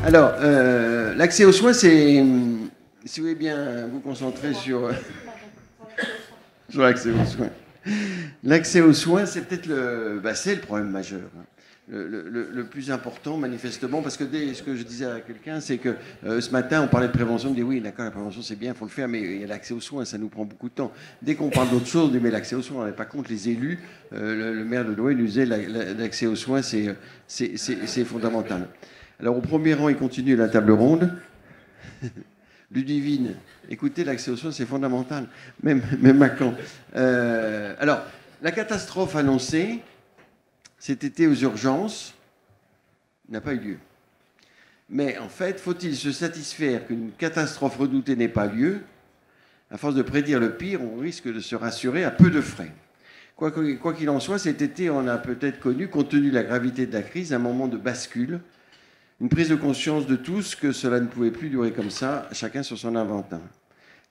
Alors, l'accès aux soins, c'est... Si vous voulez bien vous concentrer sur l'accès aux soins. L'accès aux soins, c'est peut-être c'est le problème majeur. Le plus important, manifestement, parce que ce que je disais à quelqu'un, c'est que ce matin, on parlait de prévention, on me dit oui, d'accord, la prévention c'est bien, il faut le faire, mais il y a l'accès aux soins, ça nous prend beaucoup de temps. Dès qu'on parle d'autre chose, on dit mais l'accès aux soins, on n'est pas contre les élus. Le maire de Douai nous disait l'accès aux soins, c'est fondamental. Alors au premier rang, il continue la table ronde. Ludivine, écoutez, l'accès aux soins, c'est fondamental, même à Caen. Alors, la catastrophe annoncée cet été aux urgences n'a pas eu lieu. Mais en fait, faut-il se satisfaire qu'une catastrophe redoutée n'ait pas lieu? À force de prédire le pire, on risque de se rassurer à peu de frais. Quoi qu'il en soit, cet été, on a peut-être connu, compte tenu de la gravité de la crise, un moment de bascule, une prise de conscience de tous que cela ne pouvait plus durer comme ça, chacun sur son inventin.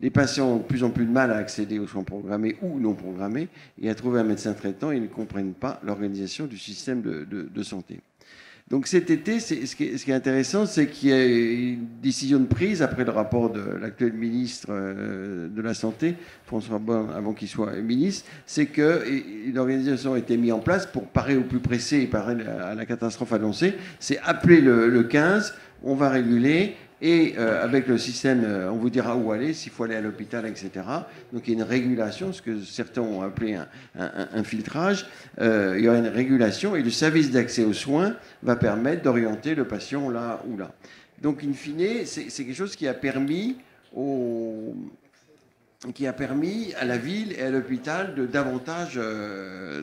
Les patients ont de plus en plus de mal à accéder aux soins programmés ou non programmés et à trouver un médecin traitant. Ils ne comprennent pas l'organisation du système de santé. Donc cet été, ce qui est intéressant, c'est qu'il y a une décision de prise après le rapport de l'actuel ministre de la Santé, François Borne, avant qu'il soit ministre, c'est qu'une organisation a été mise en place pour parer au plus pressé et parer à la catastrophe annoncée. C'est appeler le 15, on va réguler. Et avec le système, on vous dira où aller, s'il faut aller à l'hôpital, etc. Donc il y a une régulation, ce que certains ont appelé un filtrage. Il y aura une régulation et le service d'accès aux soins va permettre d'orienter le patient là ou là. Donc in fine, c'est quelque chose qui a permis à la ville et à l'hôpital de davantage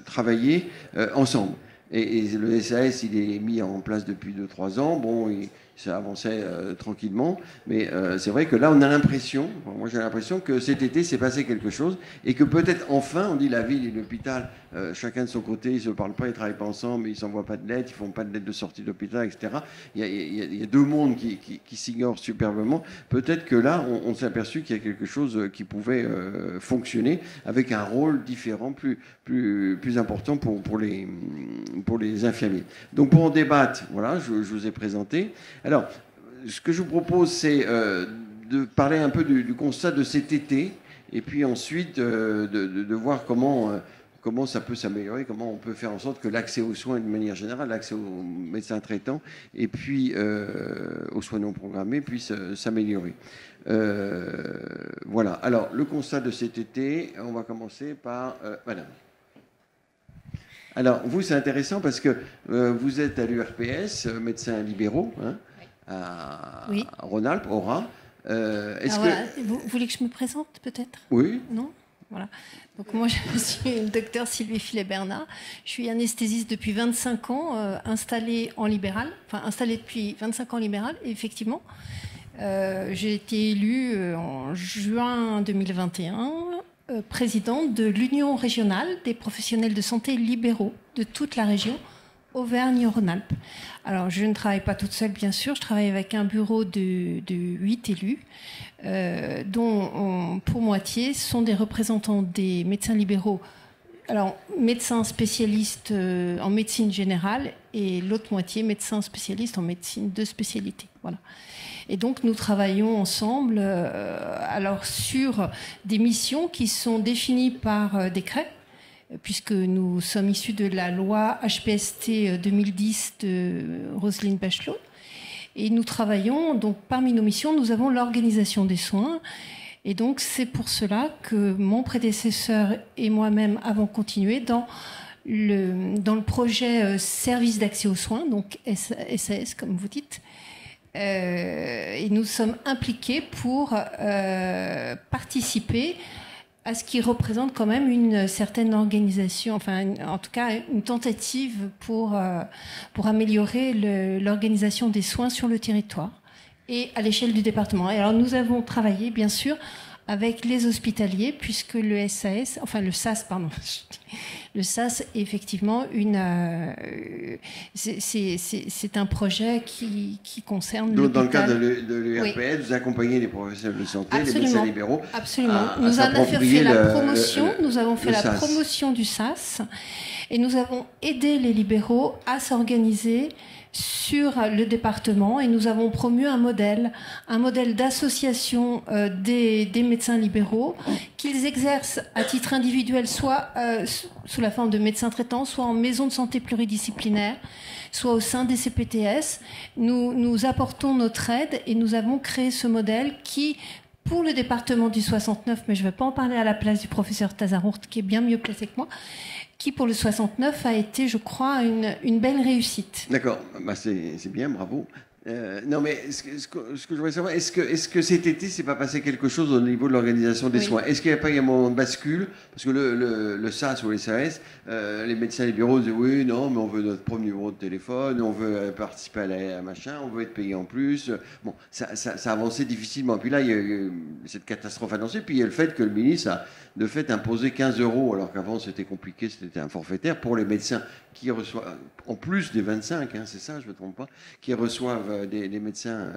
travailler ensemble. Et le SAS, il est mis en place depuis 2-3 ans. Bon, ça avançait tranquillement. Mais c'est vrai que là, on a l'impression, moi j'ai l'impression que cet été, s'est passé quelque chose. Et que peut-être enfin, on dit la ville et l'hôpital, chacun de son côté, ils ne se parlent pas, ils ne travaillent pas ensemble, ils ne s'envoient pas de lettres, ils ne font pas de lettres de sortie de l'hôpital, etc. Il y a deux mondes qui s'ignorent superbement. Peut-être que là, on s'est aperçu qu'il y a quelque chose qui pouvait fonctionner avec un rôle différent, plus important pour les infirmiers. Donc pour en débattre, voilà, je vous ai présenté. Alors, ce que je vous propose, c'est de parler un peu du constat de cet été, et puis ensuite de voir comment ça peut s'améliorer, comment on peut faire en sorte que l'accès aux soins, de manière générale, l'accès aux médecins traitants, et puis aux soins non programmés, puisse s'améliorer. Voilà. Alors, le constat de cet été, on va commencer par Madame. Alors, vous, c'est intéressant parce que vous êtes à l'URPS, médecins libéraux, hein, à Rhône-Alpes, Aura. Vous voulez que je me présente, peut-être? Oui. Non? Voilà. Donc, moi, je suis le docteur Sylvie Filet-Bernard. Je suis anesthésiste depuis 25 ans, installée en libéral, enfin, installée depuis 25 ans en libéral, effectivement. J'ai été élue en juin 2021. Présidente de l'Union régionale des professionnels de santé libéraux de toute la région Auvergne-Rhône-Alpes. Alors, je ne travaille pas toute seule, bien sûr. Je travaille avec un bureau de 8 élus, dont pour moitié sont des représentants des médecins libéraux. Alors, médecins spécialistes en médecine générale et l'autre moitié, médecins spécialistes en médecine de spécialité. Voilà. Et donc, nous travaillons ensemble sur des missions qui sont définies par décret, puisque nous sommes issus de la loi HPST 2010 de Roselyne Bachelot. Et nous travaillons, donc parmi nos missions, nous avons l'organisation des soins. Et donc, c'est pour cela que mon prédécesseur et moi-même avons continué dans le projet service d'accès aux soins, donc SAS, comme vous dites. Et nous sommes impliqués pour participer à ce qui représente quand même une certaine organisation, enfin en tout cas une tentative pour améliorer l'organisation des soins sur le territoire et à l'échelle du département. Et alors nous avons travaillé bien sûr avec les hospitaliers, puisque le SAS, enfin le SAS, pardon, le SAS est effectivement c'est un projet qui concerne l'hôpital. Dans le cadre de l'URPS, vous accompagnez les professionnels de santé, les médecins libéraux. Absolument. Nous avons fait la promotion du SAS. Et nous avons aidé les libéraux à s'organiser sur le département et nous avons promu un modèle d'association des médecins libéraux qu'ils exercent à titre individuel, soit sous la forme de médecins traitants, soit en maison de santé pluridisciplinaire, soit au sein des CPTS. Nous apportons notre aide et nous avons créé ce modèle qui, pour le département du 69, mais je ne vais pas en parler à la place du professeur Tazarourt, qui est bien mieux placé que moi, qui pour le 69 a été, je crois, une belle réussite. D'accord, bah c'est bien, bravo. Non, mais ce que je voudrais savoir, est-ce que cet été, s'est pas passé quelque chose au niveau de l'organisation des soins? Est-ce qu'il n'y a pas eu un moment de bascule? Parce que le SAS ou les SAS, les médecins libéraux disaient oui, non, mais on veut notre propre numéro de téléphone, on veut participer à la machin, on veut être payé en plus. Bon, ça avançait difficilement. Puis là, il y a eu cette catastrophe annoncée, puis il y a le fait que le ministre a de fait imposé 15 €, alors qu'avant c'était compliqué, c'était un forfaitaire pour les médecins qui reçoivent, en plus des 25, hein, c'est ça, je ne me trompe pas, qui reçoivent des médecins,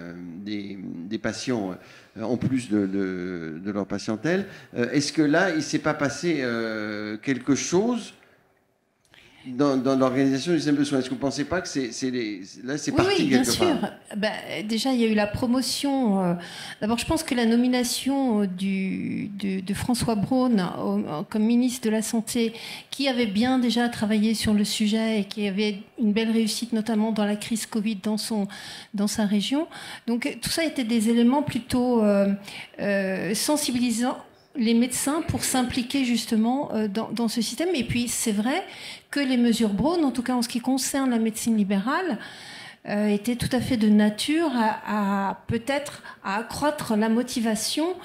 des patients en plus de leur patientèle. Est-ce que là, il ne s'est pas passé quelque chose dans l'organisation du système de soins? Est-ce que vous ne pensez pas que là, c'est parti oui, quelque part? bien sûr. Bah, déjà, il y a eu la promotion. D'abord, je pense que la nomination de François Braun comme ministre de la Santé, qui avait bien déjà travaillé sur le sujet et qui avait une belle réussite, notamment dans la crise Covid dans sa région. Donc, tout ça était des éléments plutôt sensibilisants les médecins pour s'impliquer justement dans ce système. Et puis, c'est vrai que les mesures Braun, en tout cas en ce qui concerne la médecine libérale, étaient tout à fait de nature à peut-être à accroître la motivation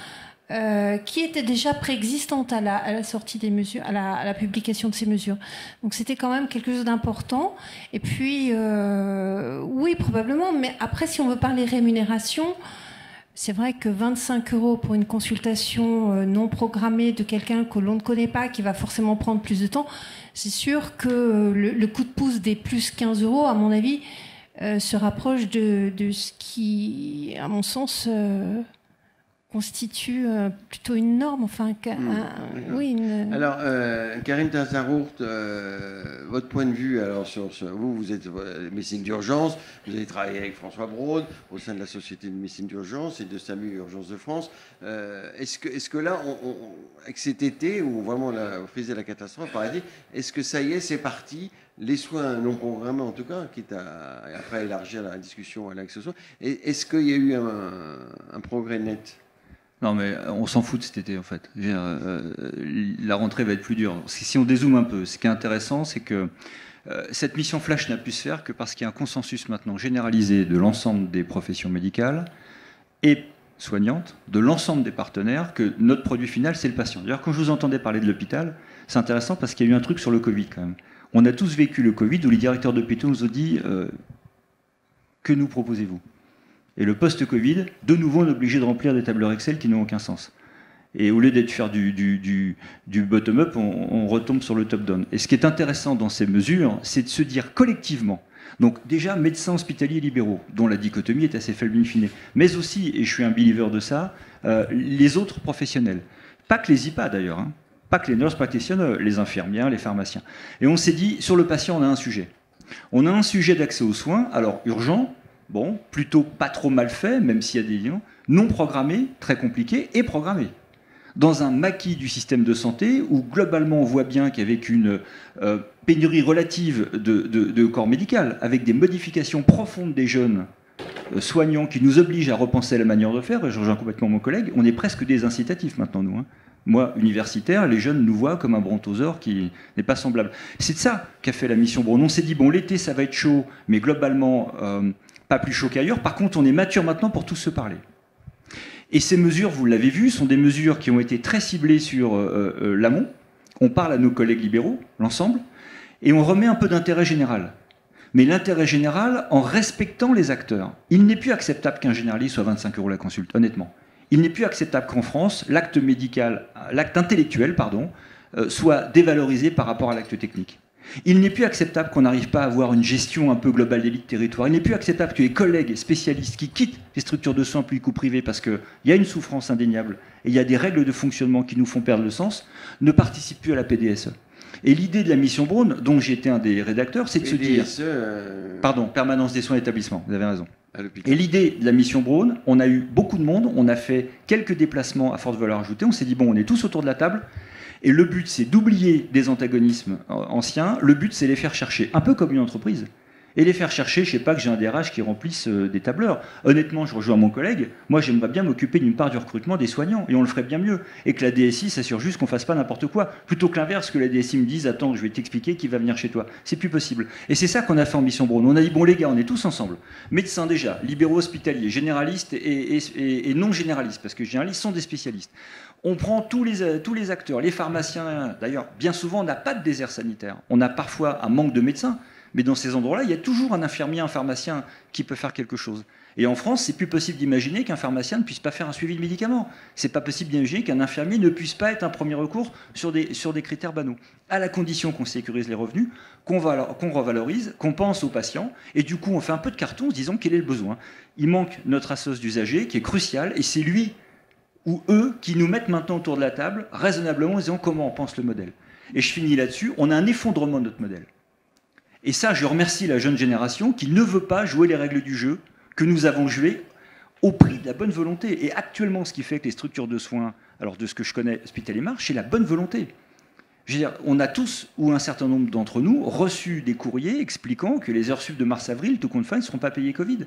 qui était déjà préexistante à la sortie des mesures, à la publication de ces mesures. Donc c'était quand même quelque chose d'important. Et puis, oui, probablement, mais après, si on veut parler rémunération, c'est vrai que 25 € pour une consultation non programmée de quelqu'un que l'on ne connaît pas, qui va forcément prendre plus de temps, c'est sûr que le coup de pouce des plus 15 €, à mon avis, se rapproche de ce qui, à mon sens, constitue plutôt une norme. Enfin, oui. Alors, Karine Tazarourt, votre point de vue, alors vous êtes médecine d'urgence, vous avez travaillé avec François Braun au sein de la Société de médecine d'urgence et de SAMU Urgence de France. Est-ce que là, avec cet été où vraiment la crise et la catastrophe, paradis, est-ce que ça y est, c'est parti? Les soins non programmés, en tout cas, quitte à après élargir la discussion à l'accès aux soins, est-ce qu'il y a eu un progrès net? Non, mais on s'en fout de cet été, en fait. La rentrée va être plus dure. Si on dézoome un peu, ce qui est intéressant, c'est que cette mission flash n'a pu se faire que parce qu'il y a un consensus maintenant généralisé de l'ensemble des professions médicales et soignantes, de l'ensemble des partenaires, que notre produit final, c'est le patient. D'ailleurs, quand je vous entendais parler de l'hôpital, c'est intéressant parce qu'il y a eu un truc sur le Covid, quand même. On a tous vécu le Covid où les directeurs d'hôpitaux nous ont dit que nous proposez-vous? Et le post-Covid, de nouveau, on est obligé de remplir des tableurs Excel qui n'ont aucun sens. Et au lieu d'être faire du bottom-up, on retombe sur le top-down. Et ce qui est intéressant dans ces mesures, c'est de se dire collectivement, donc déjà médecins hospitaliers libéraux, dont la dichotomie est assez faible in fine, mais aussi, et je suis un believer de ça, les autres professionnels. Pas que les IPA d'ailleurs, hein. Pas que les nurses practitioners, les infirmières, les pharmaciens. Et on s'est dit, sur le patient, on a un sujet. On a un sujet d'accès aux soins, alors urgent, bon, plutôt pas trop mal fait, même s'il y a des liens, non programmés, très compliqués, et programmés. Dans un maquis du système de santé, où globalement on voit bien qu'avec une pénurie relative de corps médical, avec des modifications profondes des jeunes soignants qui nous obligent à repenser la manière de faire, et je rejoins complètement mon collègue, on est presque des incitatifs maintenant, nous. Hein. Moi, universitaire, les jeunes nous voient comme un brontosaure qui n'est pas semblable. C'est de ça qu'a fait la mission Braun. On s'est dit, bon, l'été, ça va être chaud, mais globalement, pas plus chaud qu'ailleurs. Par contre, on est mature maintenant pour tous se parler. Et ces mesures, vous l'avez vu, sont des mesures qui ont été très ciblées sur l'amont. On parle à nos collègues libéraux, l'ensemble, et on remet un peu d'intérêt général. Mais l'intérêt général en respectant les acteurs. Il n'est plus acceptable qu'un généraliste soit 25 € la consulte, honnêtement. Il n'est plus acceptable qu'en France, l'acte intellectuel, soit dévalorisé par rapport à l'acte technique. Il n'est plus acceptable qu'on n'arrive pas à avoir une gestion un peu globale des territoires. Il n'est plus acceptable que les collègues spécialistes qui quittent les structures de soins publiques ou privées parce qu'il y a une souffrance indéniable et il y a des règles de fonctionnement qui nous font perdre le sens, ne participent plus à la PDSE. Et l'idée de la mission Braun, dont j'étais un des rédacteurs, c'est de se dire... Pardon, permanence des soins d'établissement, vous avez raison. Et l'idée de la mission Braun, on a eu beaucoup de monde, on a fait quelques déplacements à forte valeur ajoutée, on s'est dit, bon, on est tous autour de la table, et le but, c'est d'oublier des antagonismes anciens, le but, c'est les faire chercher, un peu comme une entreprise. Et les faire chercher, je ne sais pas que j'ai un DRH qui remplisse des tableurs. Honnêtement, je rejoins mon collègue, moi j'aimerais bien m'occuper d'une part du recrutement des soignants, et on le ferait bien mieux. Et que la DSI s'assure juste qu'on ne fasse pas n'importe quoi, plutôt que l'inverse, que la DSI me dise, attends, je vais t'expliquer qui va venir chez toi. C'est plus possible. Et c'est ça qu'on a fait en mission Braun. On a dit, bon les gars, on est tous ensemble. Médecins déjà, libéraux hospitaliers, généralistes et non généralistes, parce que généralistes sont des spécialistes. On prend tous les acteurs, les pharmaciens, d'ailleurs, bien souvent on n'a pas de désert sanitaire. On a parfois un manque de médecins. Mais dans ces endroits-là, il y a toujours un infirmier, un pharmacien qui peut faire quelque chose. Et en France, c'est plus possible d'imaginer qu'un pharmacien ne puisse pas faire un suivi de médicaments. C'est pas possible d'imaginer qu'un infirmier ne puisse pas être un premier recours sur des critères banaux. À la condition qu'on sécurise les revenus, qu'on revalorise, qu'on pense aux patients, et du coup, on fait un peu de carton en se disant quel est le besoin. Il manque notre assoce d'usagers qui est crucial, et c'est lui ou eux qui nous mettent maintenant autour de la table, raisonnablement, en disant comment on pense le modèle. Et je finis là-dessus, on a un effondrement de notre modèle. Et ça, je remercie la jeune génération qui ne veut pas jouer les règles du jeu que nous avons jouées au prix de la bonne volonté. Et actuellement, ce qui fait que les structures de soins, alors de ce que je connais, Hospitalier marche, c'est la bonne volonté. Je veux dire, on a tous, ou un certain nombre d'entre nous, reçu des courriers expliquant que les heures sup de mars-avril, tout compte fait, ne seront pas payées Covid.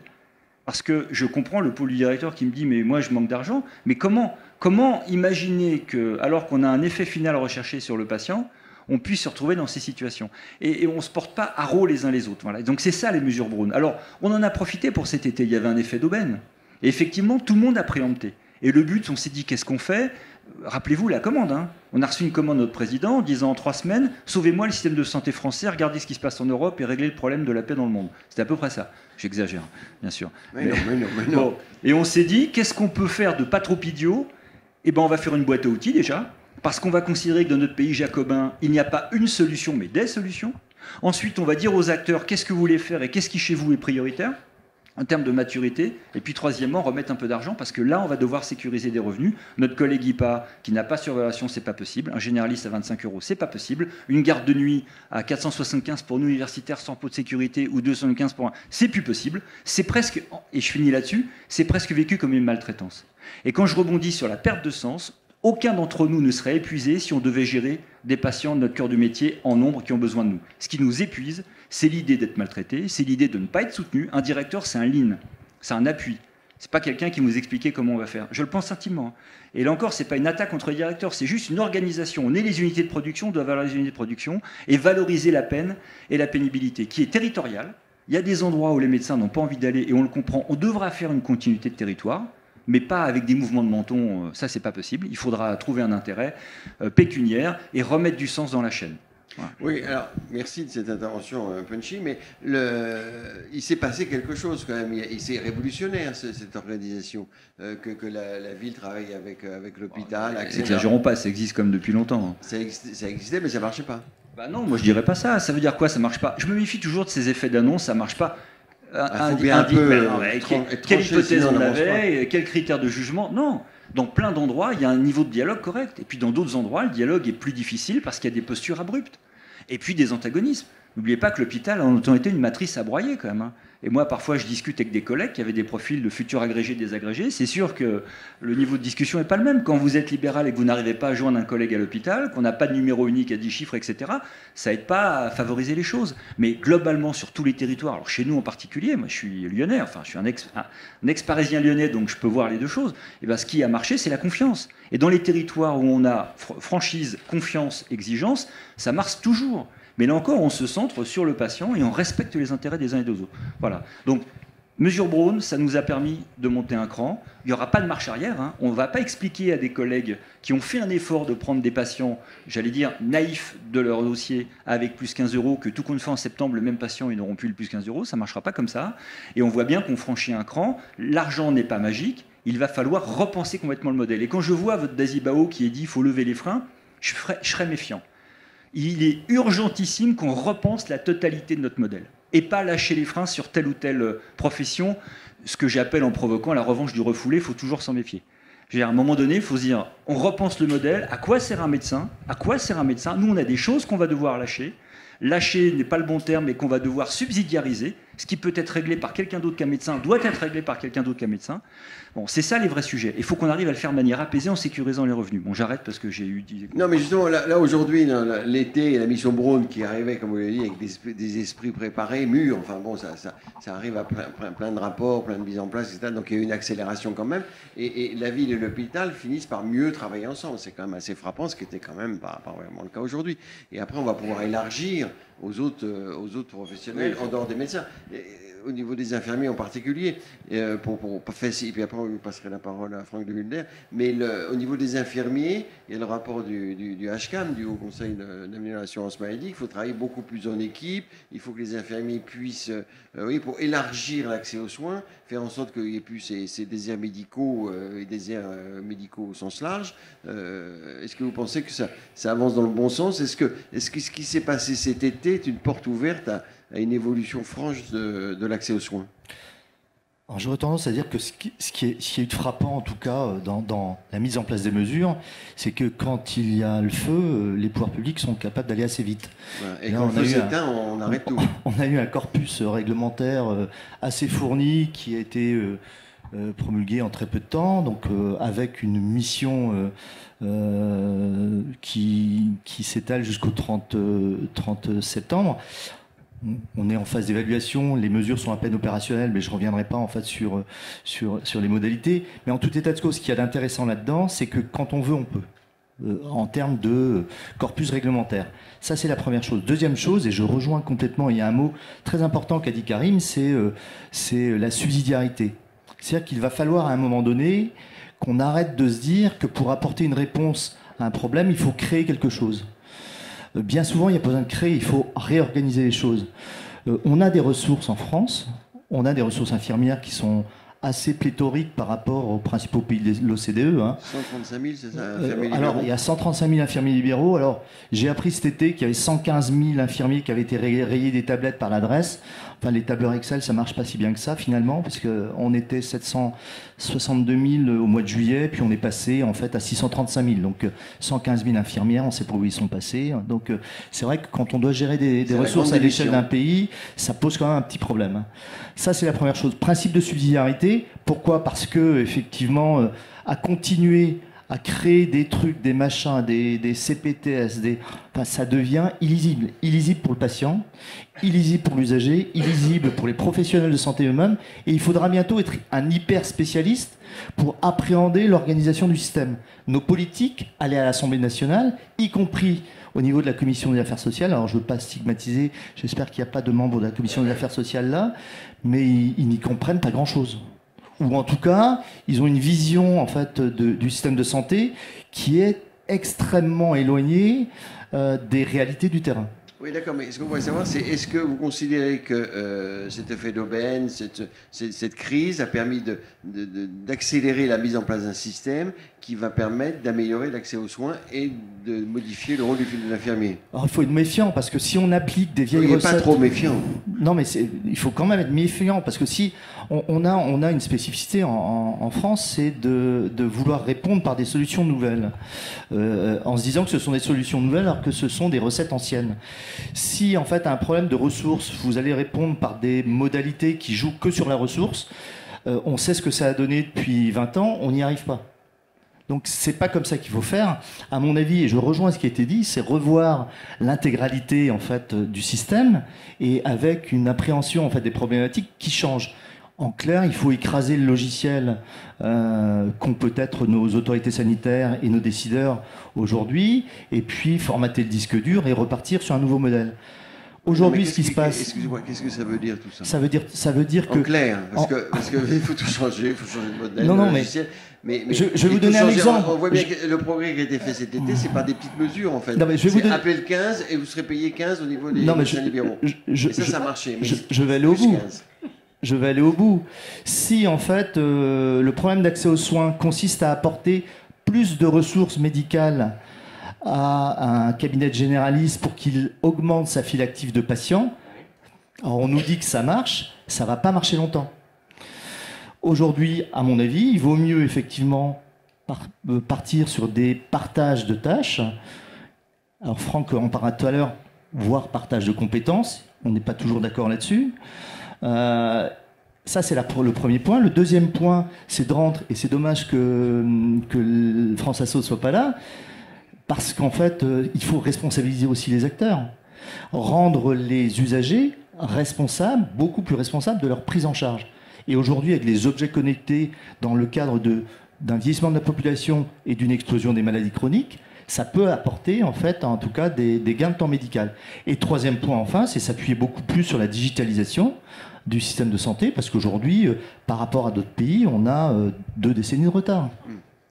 Parce que je comprends le pôle du directeur qui me dit « mais moi, je manque d'argent ». Mais comment imaginer que, alors qu'on a un effet final recherché sur le patient, on puisse se retrouver dans ces situations. Et on ne se porte pas à rôle les uns les autres. Voilà. Donc c'est ça les mesures Braun. Alors, on en a profité pour cet été, il y avait un effet d'aubaine. Et effectivement, tout le monde a préempté. Et le but, on s'est dit, qu'est-ce qu'on fait? Rappelez-vous la commande. Hein. On a reçu une commande de notre président en disant en 3 semaines, sauvez-moi le système de santé français, regardez ce qui se passe en Europe et réglez le problème de la paix dans le monde. C'était à peu près ça. J'exagère, bien sûr. Mais non. Bon. Et on s'est dit, qu'est-ce qu'on peut faire de pas trop idiot? Eh ben, on va faire une boîte à outils déjà. Parce qu'on va considérer que dans notre pays jacobin, il n'y a pas une solution, mais des solutions. Ensuite, on va dire aux acteurs qu'est-ce que vous voulez faire et qu'est-ce qui chez vous est prioritaire en termes de maturité. Et puis troisièmement, remettre un peu d'argent parce que là, on va devoir sécuriser des revenus. Notre collègue IPA qui n'a pas survaluation, c'est pas possible. Un généraliste à 25 €, c'est pas possible. Une garde de nuit à 475 pour nous universitaires sans pot de sécurité ou 215 pour un, c'est plus possible. C'est presque, et je finis là-dessus, c'est presque vécu comme une maltraitance. Et quand je rebondis sur la perte de sens, aucun d'entre nous ne serait épuisé si on devait gérer des patients de notre cœur de métier en nombre qui ont besoin de nous. Ce qui nous épuise, c'est l'idée d'être maltraité, c'est l'idée de ne pas être soutenu. Un directeur, c'est un lean, c'est un appui. C'est pas quelqu'un qui nous explique comment on va faire. Je le pense intimement. Et là encore, c'est pas une attaque contre les directeurs, c'est juste une organisation. On est les unités de production, on doit valoriser les unités de production et valoriser la peine et la pénibilité, qui est territoriale. Il y a des endroits où les médecins n'ont pas envie d'aller et on le comprend. On devra faire une continuité de territoire, mais pas avec des mouvements de menton, ça c'est pas possible. Il faudra trouver un intérêt pécuniaire et remettre du sens dans la chaîne. Voilà. Oui, alors merci de cette intervention punchy, mais il s'est passé quelque chose quand même. C'est révolutionnaire cette organisation, que la ville travaille avec l'hôpital. N'exagérons pas, ça existe comme depuis longtemps. Ça existait, mais ça marchait pas. Bah non, moi je dirais pas ça. Ça veut dire quoi, ça marche pas? Je me méfie toujours de ces effets d'annonce, ça marche pas. Quelle hypothèse on avait, quels critères de jugement? Non. Dans plein d'endroits, il y a un niveau de dialogue correct. Et puis dans d'autres endroits, le dialogue est plus difficile parce qu'il y a des postures abruptes. Et puis des antagonismes. N'oubliez pas que l'hôpital a longtemps été une matrice à broyer quand même. Hein. Et moi, parfois, je discute avec des collègues qui avaient des profils de futurs agrégés, désagrégés. C'est sûr que le niveau de discussion n'est pas le même. Quand vous êtes libéral et que vous n'arrivez pas à joindre un collègue à l'hôpital, qu'on n'a pas de numéro unique à 10 chiffres, etc., ça n'aide pas à favoriser les choses. Mais globalement, sur tous les territoires, alors chez nous en particulier, moi je suis lyonnais, enfin je suis un ex-parisien lyonnais, donc je peux voir les deux choses. Et bien, ce qui a marché, c'est la confiance. Et dans les territoires où on a franchise, confiance, exigence, ça marche toujours. Mais là encore, on se centre sur le patient et on respecte les intérêts des uns et des autres. Voilà. Donc, mesure Braun, ça nous a permis de monter un cran. Il n'y aura pas de marche arrière. Hein. On ne va pas expliquer à des collègues qui ont fait un effort de prendre des patients, j'allais dire, naïfs de leur dossier avec plus 15 € que tout compte fait en septembre, le même patient, ils n'auront plus le plus 15 €. Ça ne marchera pas comme ça. Et on voit bien qu'on franchit un cran. L'argent n'est pas magique. Il va falloir repenser complètement le modèle. Et quand je vois votre Dazibao qui est dit qu'il faut lever les freins, je serais méfiant. Il est urgentissime qu'on repense la totalité de notre modèle et pas lâcher les freins sur telle ou telle profession, ce que j'appelle en provoquant la revanche du refoulé, il faut toujours s'en méfier. Je veux dire, à un moment donné, il faut se dire, on repense le modèle, à quoi sert un médecin? À quoi sert un médecin? Nous, on a des choses qu'on va devoir lâcher. Lâcher n'est pas le bon terme, mais qu'on va devoir subsidiariser. Ce qui peut être réglé par quelqu'un d'autre qu'un médecin doit être réglé par quelqu'un d'autre qu'un médecin. Bon, c'est ça les vrais sujets. Il faut qu'on arrive à le faire de manière apaisée en sécurisant les revenus. Bon, j'arrête parce que j'ai eu... Non, mais justement, là aujourd'hui, l'été, la mission Braun qui arrivait, comme vous l'avez dit, avec des esprits préparés, mûrs, enfin bon, ça arrive à plein de rapports, plein de mises en place, etc. Donc il y a eu une accélération quand même. Et la ville et l'hôpital finissent par mieux travailler ensemble. C'est quand même assez frappant, ce qui était quand même pas vraiment le cas aujourd'hui. Et après, on va pouvoir élargir aux autres professionnels en dehors des médecins. Au niveau des infirmiers en particulier, et puis après on passerait la parole à Franck de Mulder, mais au niveau des infirmiers, il y a le rapport du HCAM, du Haut Conseil d'amélioration de l'assurance maladie, il faut travailler beaucoup plus en équipe, il faut que les infirmiers puissent, pour élargir l'accès aux soins, faire en sorte qu'il n'y ait plus ces déserts médicaux et déserts médicaux au sens large. Est-ce que vous pensez que ça avance dans le bon sens? Est-ce que ce qui s'est passé cet été est une porte ouverte à une évolution franche de l'accès aux soins? Alors, j'aurais tendance à dire que ce qui est de frappant, en tout cas, dans la mise en place des mesures, c'est que quand il y a le feu, les pouvoirs publics sont capables d'aller assez vite. Voilà. Et quand le feu s'éteint, on arrête tout. On a eu un corpus réglementaire assez fourni qui a été promulgué en très peu de temps, donc avec une mission qui s'étale jusqu'au 30 septembre. On est en phase d'évaluation, les mesures sont à peine opérationnelles, mais je ne reviendrai pas en fait sur les modalités. Mais en tout état de cause, ce qu'il y a d'intéressant là-dedans, c'est que quand on veut, on peut, en termes de corpus réglementaire. Ça, c'est la première chose. Deuxième chose, et je rejoins complètement, il y a un mot très important qu'a dit Karim, c'est la subsidiarité. C'est-à-dire qu'il va falloir à un moment donné qu'on arrête de se dire que pour apporter une réponse à un problème, il faut créer quelque chose. Bien souvent, il n'y a pas besoin de créer, il faut réorganiser les choses. On a des ressources en France, on a des ressources infirmières qui sont assez pléthoriques par rapport aux principaux pays de l'OCDE. 135 000, c'est ça, infirmiers libéraux. Alors, il y a 135 000 infirmiers libéraux. Alors, j'ai appris cet été qu'il y avait 115 000 infirmiers qui avaient été rayés des tablettes par l'adresse. Enfin, les tableurs Excel, ça marche pas si bien que ça, finalement, parce qu'on était 762 000 au mois de juillet, puis on est passé, en fait, à 635 000. Donc, 115 000 infirmières, on sait pas où ils sont passés. Donc, c'est vrai que quand on doit gérer des ressources à l'échelle d'un pays, ça pose quand même un petit problème. Ça, c'est la première chose. Principe de subsidiarité. Pourquoi? Parce que, effectivement, à continuer à créer des trucs, des machins, des CPTS, enfin, ça devient illisible. Illisible pour le patient, illisible pour l'usager, illisible pour les professionnels de santé eux-mêmes. Et il faudra bientôt être un hyper spécialiste pour appréhender l'organisation du système. Nos politiques, aller à l'Assemblée nationale, y compris au niveau de la Commission des affaires sociales. Alors je ne veux pas stigmatiser, j'espère qu'il n'y a pas de membres de la Commission des affaires sociales là, mais ils n'y comprennent pas grand-chose. Ou en tout cas, ils ont une vision en fait du système de santé qui est extrêmement éloignée des réalités du terrain. Oui, d'accord, mais ce qu'on voudrait savoir, c'est est-ce que vous considérez que cet effet d'aubaine, cette crise a permis d'accélérer la mise en place d'un système qui va permettre d'améliorer l'accès aux soins et de modifier le rôle de l'infirmier? Alors, il faut être méfiant, parce que si on applique des vieilles recettes... pas trop méfiant. Non, mais il faut quand même être méfiant, parce que si on a une spécificité en France, c'est de vouloir répondre par des solutions nouvelles, en se disant que ce sont des solutions nouvelles alors que ce sont des recettes anciennes. Si, en fait, à un problème de ressources, vous allez répondre par des modalités qui jouent que sur la ressource, on sait ce que ça a donné depuis 20 ans, on n'y arrive pas. Donc c'est pas comme ça qu'il faut faire. À mon avis, et je rejoins ce qui a été dit, c'est revoir l'intégralité en fait du système et avec une appréhension en fait des problématiques qui changent. En clair, il faut écraser le logiciel qu'ont peut-être nos autorités sanitaires et nos décideurs aujourd'hui, et puis formater le disque dur et repartir sur un nouveau modèle. Aujourd'hui, ce qui se passe... Excusez-moi, qu'est-ce que ça veut dire tout ça? Ça veut dire que... En clair, parce qu'il faut tout changer, il faut changer de modèle. Non, logiciel. Mais je vais vous donner un exemple. On voit bien que le progrès qui a été fait cet été, c'est pas des petites mesures en fait. C'est appeler le 15 et vous serez payé 15 au niveau des médecins libéraux. Et ça a marché. Mais je vais aller au bout. Je vais aller au bout. Si en fait le problème d'accès aux soins consiste à apporter plus de ressources médicales à un cabinet de généraliste pour qu'il augmente sa file active de patients, alors on nous dit que ça marche, ça va pas marcher longtemps. Aujourd'hui, à mon avis, il vaut mieux effectivement partir sur des partages de tâches. Alors Franck en parlera tout à l'heure, voire partage de compétences. On n'est pas toujours d'accord là-dessus. Ça, c'est le premier point. Le deuxième point, c'est de rendre, et c'est dommage que France Asso ne soit pas là, parce qu'en fait, il faut responsabiliser aussi les acteurs. Rendre les usagers responsables, beaucoup plus responsables de leur prise en charge. Et aujourd'hui, avec les objets connectés, dans le cadre d'un vieillissement de la population et d'une explosion des maladies chroniques, ça peut apporter, en fait, en tout cas, des gains de temps médical. Et troisième point, enfin, c'est s'appuyer beaucoup plus sur la digitalisation du système de santé, parce qu'aujourd'hui, par rapport à d'autres pays, on a 2 décennies de retard.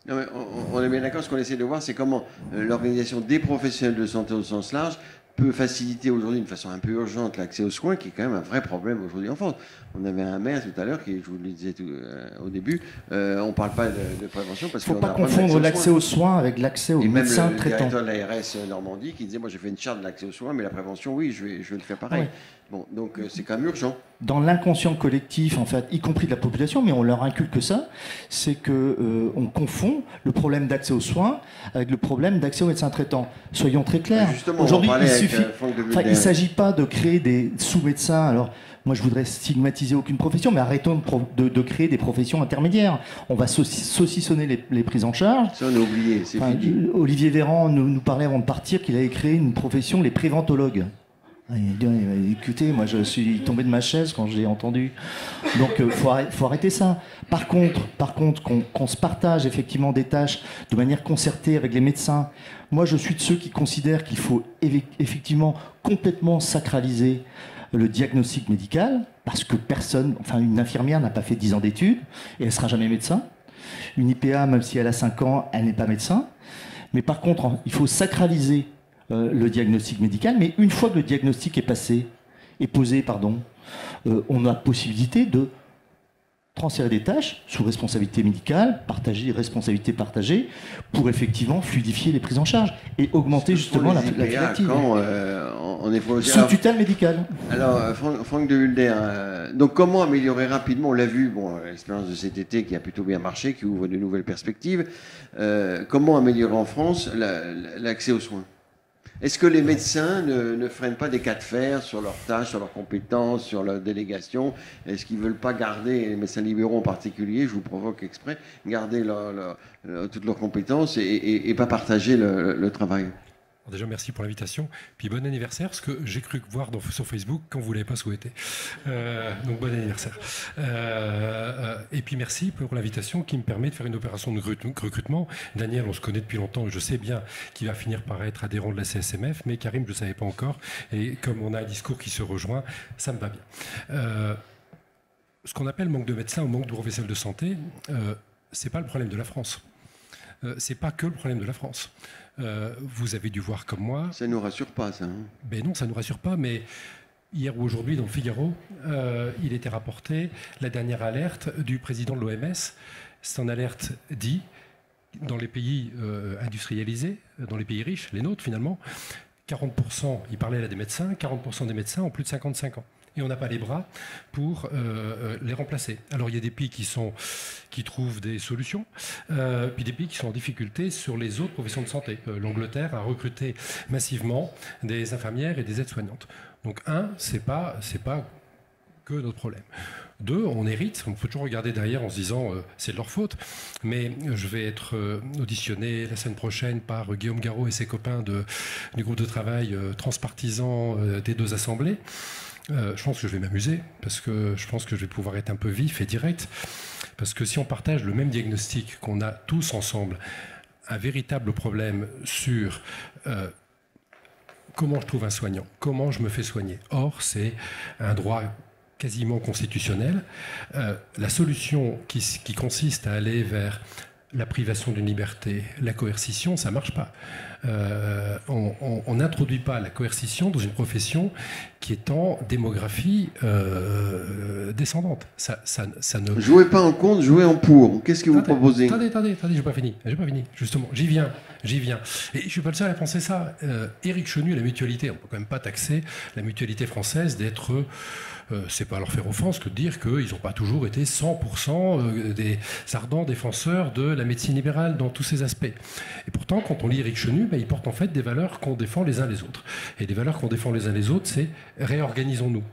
Non, mais on est bien d'accord, ce qu'on essaie de voir, c'est comment l'organisation des professionnels de santé au sens large peut faciliter aujourd'hui, d'une façon un peu urgente, l'accès aux soins, qui est quand même un vrai problème aujourd'hui en France. On avait un maire tout à l'heure qui, je vous le disais au début, on ne parle pas de prévention parce qu'il ne faut pas confondre l'accès aux soins avec l'accès aux médecins traitants. Et même le directeur de l'ARS Normandie qui disait, moi j'ai fait une charte de l'accès aux soins, mais la prévention, oui, je vais le faire pareil. Ouais. Bon, donc c'est quand même urgent. Dans l'inconscient collectif, en fait, y compris de la population, mais on leur inculque ça, c'est qu'on confond le problème d'accès aux soins avec le problème d'accès aux médecins traitants. Soyons très clairs. Aujourd'hui, il ne s'agit pas de créer des sous-médecins. Alors, moi, je voudrais stigmatiser aucune profession, mais arrêtons de créer des professions intermédiaires. On va saucissonner les prises en charge. Ça, on a oublié, c'est fini. Olivier Véran nous parlait avant de partir qu'il avait créé une profession, les préventologues. Écoutez, moi je suis tombé de ma chaise quand je l'ai entendu. Donc il faut arrêter ça. Par contre, qu'on se partage effectivement des tâches de manière concertée avec les médecins. Moi je suis de ceux qui considèrent qu'il faut effectivement complètement sacraliser le diagnostic médical, parce que une infirmière n'a pas fait 10 ans d'études et elle ne sera jamais médecin. Une IPA, même si elle a 5 ans, elle n'est pas médecin. Mais par contre, il faut sacraliser le diagnostic médical, mais une fois que le diagnostic est posé, on a possibilité de transférer des tâches sous responsabilité médicale, responsabilité partagée, pour effectivement fluidifier les prises en charge et augmenter justement la fiabilité. Sous tutelle médicale. Alors, Franck de Hulder, donc comment améliorer rapidement, on l'a vu, l'expérience de cet été qui a plutôt bien marché, qui ouvre de nouvelles perspectives, comment améliorer en France l'accès aux soins ? Est-ce que les médecins ne freinent pas des cas de fer sur leurs tâches, sur leurs compétences, sur leur délégation? Est-ce qu'ils ne veulent pas garder, les médecins libéraux en particulier, je vous provoque exprès, garder toutes leurs compétences et pas partager le travail? Alors déjà, merci pour l'invitation. Puis bon anniversaire, parce que j'ai cru voir sur Facebook quand vous ne l'avez pas souhaité. Donc bon anniversaire. Et puis merci pour l'invitation qui me permet de faire une opération de recrutement. Daniel, on se connaît depuis longtemps et je sais bien qu'il va finir par être adhérent de la CSMF, mais Karim, je ne le savais pas encore. Et comme on a un discours qui se rejoint, ça me va bien. Ce qu'on appelle manque de médecins ou manque de professionnels de santé, ce n'est pas le problème de la France. C'est pas que le problème de la France. Vous avez dû voir comme moi. Ça ne nous rassure pas, ça. Ben non, ça ne nous rassure pas, mais hier ou aujourd'hui, dans le Figaro, il était rapporté la dernière alerte du président de l'OMS. Son alerte dit, dans les pays industrialisés, dans les pays riches, les nôtres finalement, 40%, il parlait là des médecins, 40% des médecins ont plus de 55 ans. Et on n'a pas les bras pour les remplacer. Alors il y a des pays qui trouvent des solutions, puis des pays qui sont en difficulté sur les autres professions de santé. L'Angleterre a recruté massivement des infirmières et des aides-soignantes. Donc c'est pas que notre problème. 2, on hérite, on peut toujours regarder derrière en se disant c'est de leur faute, mais je vais être auditionné la semaine prochaine par Guillaume Garot et ses copains du groupe de travail transpartisan des 2 assemblées. Je pense que je vais m'amuser, parce que je pense que je vais pouvoir être un peu vif et direct, parce que si on partage le même diagnostic qu'on a tous ensemble, un véritable problème sur comment je trouve un soignant, comment je me fais soigner. Or, c'est un droit quasiment constitutionnel. La solution qui consiste à aller vers la privation d'une liberté, la coercition, ça ne marche pas. On n'introduit pas la coercition dans une profession qui est en démographie descendante. Ça ne... Jouez pas en contre, jouez en pour. Qu'est-ce que vous proposez? Attendez, j'ai pas fini, justement. J'y viens. Et je suis pas le seul à penser ça. Éric Chenu, la mutualité, on peut quand même pas taxer la mutualité française d'être c'est pas leur faire offense que de dire qu'ils n'ont pas toujours été 100% des ardents défenseurs de la médecine libérale dans tous ses aspects. Et pourtant, quand on lit Éric Chenu, il porte en fait des valeurs qu'on défend les uns les autres. Et des valeurs qu'on défend les uns les autres, c'est réorganisons-nous.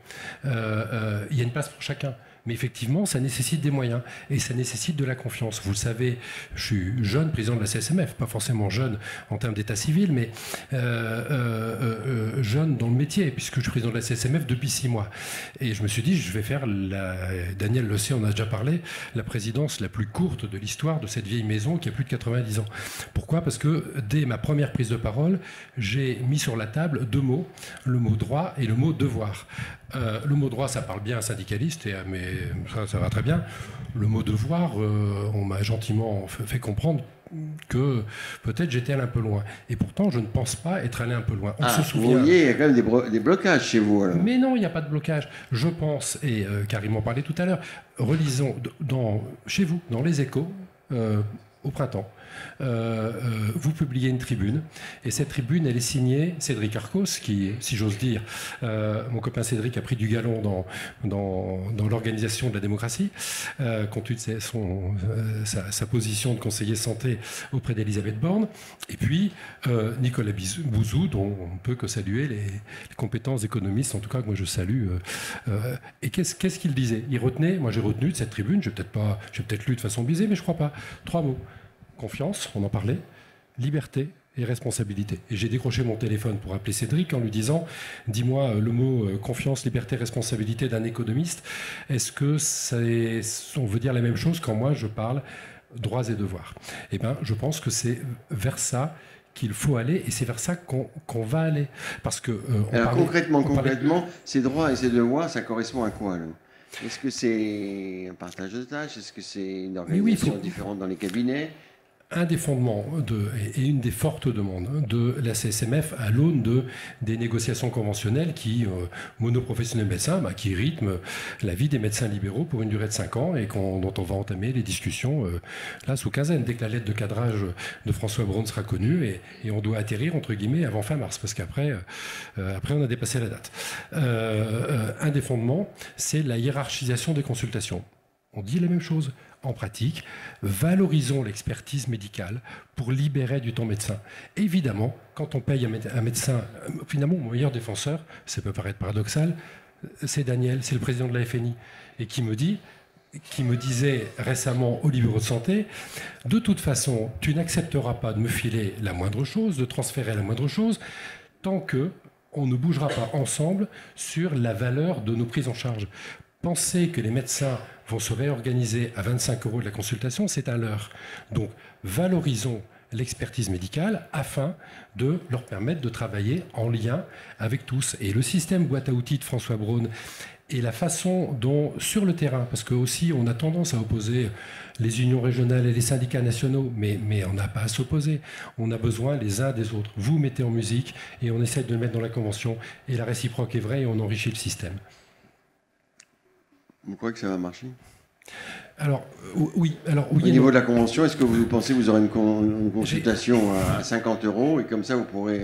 Il y a une place pour chacun. Mais effectivement, ça nécessite des moyens et ça nécessite de la confiance. Vous le savez, je suis jeune président de la CSMF, pas forcément jeune en termes d'état civil, mais jeune dans le métier, puisque je suis président de la CSMF depuis 6 mois. Et je me suis dit, je vais faire, Daniel le sait, on a déjà parlé, la présidence la plus courte de l'histoire de cette vieille maison qui a plus de 90 ans. Pourquoi ? Parce que dès ma première prise de parole, j'ai mis sur la table 2 mots, le mot droit et le mot devoir. Le mot droit, ça parle bien à un syndicaliste, mais ça va très bien. Le mot devoir, on m'a gentiment fait comprendre que peut-être j'étais allé un peu loin. Et pourtant, je ne pense pas être allé un peu loin. On se souvient... Vous voyez, il y a quand même des blocages chez vous. Alors. Mais non, il n'y a pas de blocage. Je pense, et Karim en parlait tout à l'heure, relisons chez vous, dans les Échos, au printemps. Vous publiez une tribune et cette tribune elle est signée Cédric Arcos qui, si j'ose dire, mon copain Cédric a pris du galon dans l'organisation de la démocratie compte tenu de sa position de conseiller santé auprès d'Elisabeth Borne, et puis Nicolas Bouzou dont on ne peut que saluer les compétences économistes, en tout cas que moi je salue, et qu'est-ce qu'il disait? Il retenait, moi j'ai retenu de cette tribune, j'ai peut-être lu de façon biaisée mais je crois pas, 3 mots: confiance, on en parlait, liberté et responsabilité. Et j'ai décroché mon téléphone pour appeler Cédric en lui disant « Dis-moi le mot confiance, liberté, responsabilité d'un économiste. Est-ce que on veut dire la même chose quand moi je parle droits et devoirs ?» Eh bien, je pense que c'est vers ça qu'il faut aller et c'est vers ça qu'on va aller. Parce que, alors concrètement, ces droits et ces devoirs, ça correspond à quoi alors ? Est-ce que c'est un partage de tâches? Est-ce que c'est une organisation différente dans les cabinets? Un des fondements et une des fortes demandes de la CSMF à l'aune des négociations conventionnelles qui, monoprofessionnels médecins, qui rythment la vie des médecins libéraux pour une durée de 5 ans et dont on va entamer les discussions là sous quinzaine, dès que la lettre de cadrage de François Braun sera connue et on doit atterrir entre guillemets avant fin mars parce qu'après on a dépassé la date. Un des fondements, c'est la hiérarchisation des consultations. On dit la même chose. En pratique, valorisons l'expertise médicale pour libérer du temps médecin. Évidemment, quand on paye un médecin, finalement, mon meilleur défenseur, ça peut paraître paradoxal, c'est Daniel, c'est le président de la FNI, et qui me disait récemment aux libéraux de santé, de toute façon, tu n'accepteras pas de me filer la moindre chose, de transférer la moindre chose, tant que on ne bougera pas ensemble sur la valeur de nos prises en charge. Penser que les médecins vont se réorganiser à 25 € de la consultation, c'est un leurre. Donc, valorisons l'expertise médicale afin de leur permettre de travailler en lien avec tous. Et le système boîte à outils de François Braun et la façon dont, sur le terrain, parce que aussi on a tendance à opposer les unions régionales et les syndicats nationaux, mais on n'a pas à s'opposer. On a besoin les uns des autres. Vous mettez en musique et on essaie de le mettre dans la convention. Et la réciproque est vraie et on enrichit le système. Vous croyez que ça va marcher? Alors, oui. Au niveau de la convention, est-ce que vous pensez que vous aurez une consultation à 50 € et comme ça vous pourrez...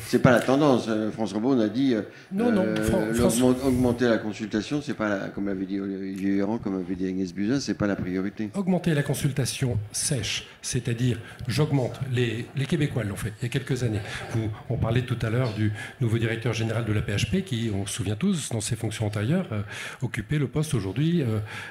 C'est pas la tendance. François Braun a dit augmenter la consultation, c'est pas comme avait dit Olivier Véran, comme avait dit Agnès Buzyn, c'est pas la priorité. Augmenter la consultation sèche, c'est-à-dire j'augmente. Les Québécois l'ont fait il y a quelques années. On parlait tout à l'heure du nouveau directeur général de la PHP qui, on se souvient tous, dans ses fonctions antérieures, occupait le poste aujourd'hui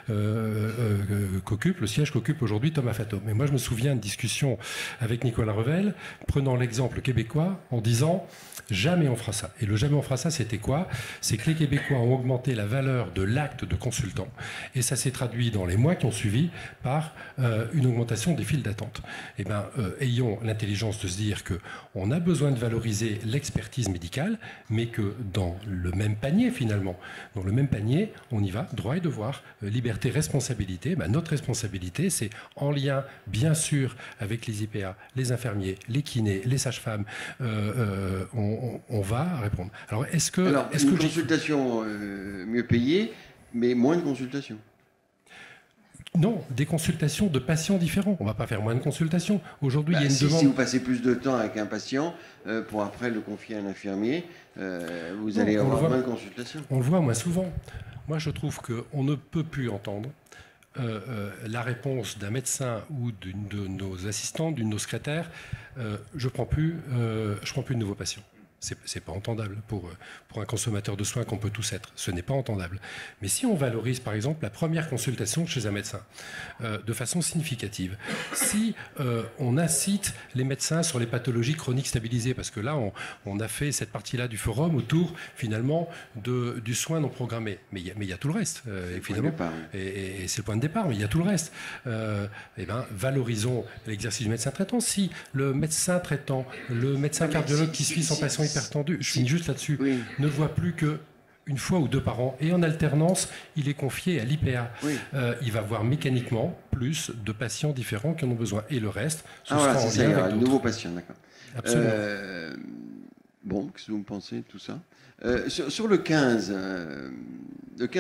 le siège qu'occupe aujourd'hui Thomas Fato. Mais moi je me souviens de discussions avec Nicolas Revel, prenant l'exemple québécois, en disant jamais on fera ça. Et le jamais on fera ça, c'était quoi? C'est que les Québécois ont augmenté la valeur de l'acte de consultant. Et ça s'est traduit dans les mois qui ont suivi par une augmentation des files d'attente. Eh bien, ayons l'intelligence de se dire qu'on a besoin de valoriser l'expertise médicale, mais que dans le même panier, finalement, on y va, droit et devoir, liberté, responsabilité. Notre responsabilité, c'est en lien, bien sûr, avec les IPA, les infirmiers, les kinés, les sages-femmes, on va répondre. Alors, est-ce que une consultation mieux payée, mais moins de consultations? Non, des consultations de patients différents. On ne va pas faire moins de consultations. Aujourd'hui, il y a une demande. Si vous passez plus de temps avec un patient pour après le confier à un infirmier, vous allez avoir moins de consultations. On le voit moins souvent. Moi, je trouve qu'on ne peut plus entendre la réponse d'un médecin ou d'une de nos assistantes, d'une de nos secrétaires. Je ne prends plus de nouveaux patients. C'est pas entendable pour un consommateur de soins qu'on peut tous être. Ce n'est pas entendable. Mais si on valorise, par exemple, la première consultation chez un médecin de façon significative, si on incite les médecins sur les pathologies chroniques stabilisées, parce que là, on a fait cette partie-là du forum autour, finalement, du soin non programmé. Mais il y a tout le reste, évidemment. Et c'est le point de départ, mais il y a tout le reste. Valorisons l'exercice du médecin traitant. Si le médecin traitant, le médecin cardiologue qui suit son patient hypertendu, je finis juste là-dessus, ne voit plus qu'une fois ou deux par an, et en alternance, il est confié à l'IPA. Il va voir mécaniquement plus de patients différents qui en ont besoin. Et le reste, ce sera en lien avec d'autres. Nouveaux patients, d'accord. Absolument. Bon, qu'est-ce que vous pensez de tout ça sur le 15,